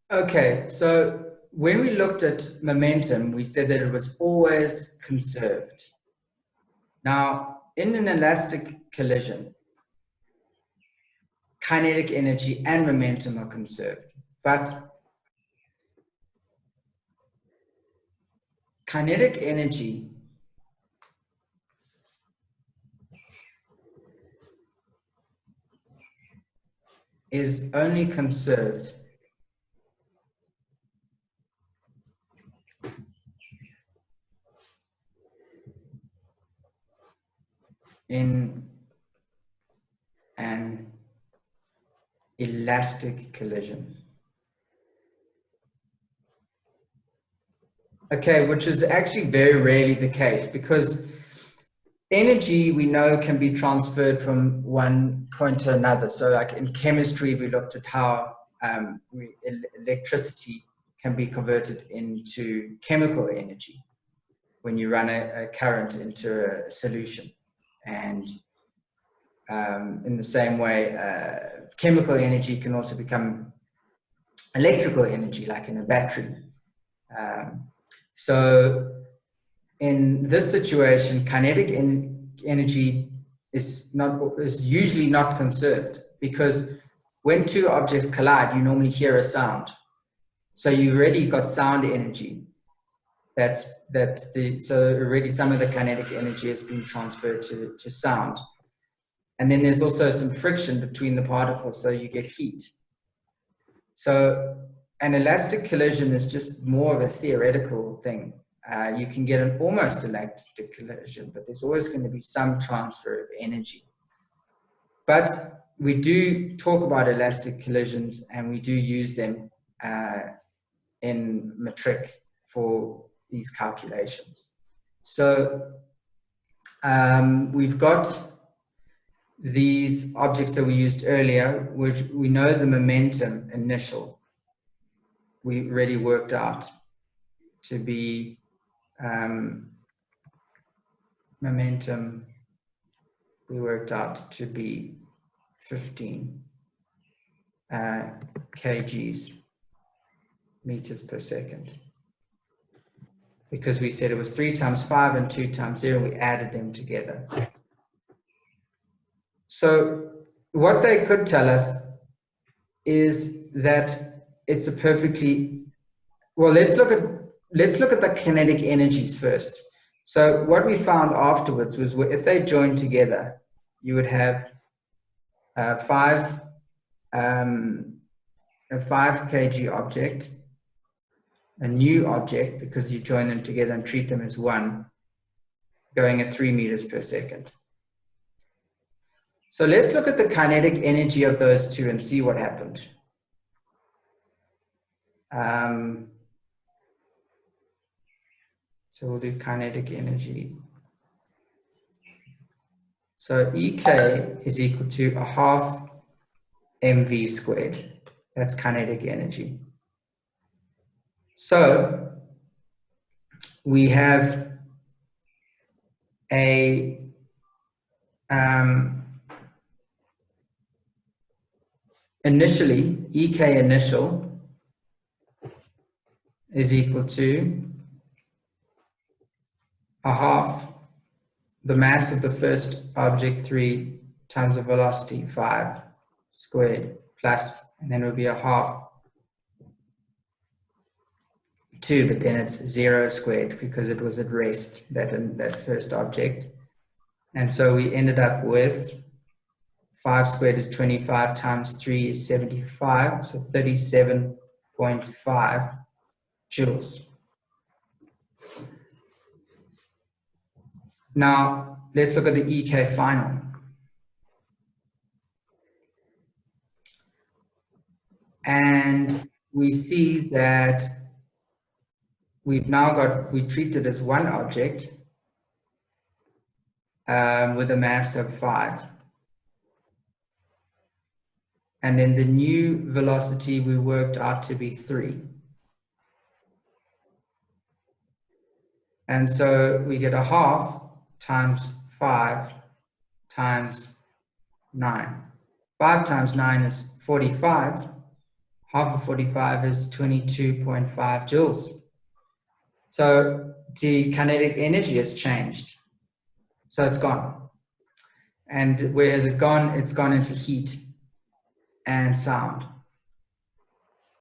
Okay, so when we looked at momentum, we said that it was always conserved. Now, in an elastic collision, kinetic energy and momentum are conserved, but kinetic energy is only conserved in an elastic collision. Okay, which is actually very rarely the case, because energy we know can be transferred from one point to another. So like in chemistry, we looked at how electricity can be converted into chemical energy when you run a current into a solution. And in the same way, chemical energy can also become electrical energy, like in a battery. So in this situation, kinetic energy is usually not conserved, because when two objects collide, you normally hear a sound. So you already got sound energy. So already some of the kinetic energy has been transferred to sound. And then there's also some friction between the particles, so you get heat. So an elastic collision is just more of a theoretical thing. You can get an almost elastic collision, but there's always going to be some transfer of energy. But we do talk about elastic collisions, and we do use them in Matric for these calculations. So we've got these objects that we used earlier, which we know the momentum initial, we already worked out to be momentum, we worked out to be 15 kgs, meters per second. Because we said it was 3 times 5 and 2 times 0, we added them together. So what they could tell us is that it's a perfectly, well, let's look at the kinetic energies first. So what we found afterwards was, if they joined together, you would have a 5 kg object, a new object, because you join them together and treat them as one, going at 3 meters per second. So let's look at the kinetic energy of those two and see what happened. So we'll do kinetic energy. So EK is equal to a half mv squared. That's kinetic energy. So we have a initially, EK initial is equal to a half the mass of the first object, 3, times the velocity, 5 squared, plus, and then it would be a half 2, but then it's 0 squared because it was at rest, that first object. And so we ended up with 5 squared is 25 times 3 is 75, so 37.5 joules. Now, let's look at the EK final. And we see that we treat it as one object with a mass of 5. And then the new velocity we worked out to be 3. And so we get a half times 5 times 9. 5 times 9 is 45. half of 45 is 22.5 joules. So the kinetic energy has changed. So it's gone. And where has it gone? It's gone into heat and sound.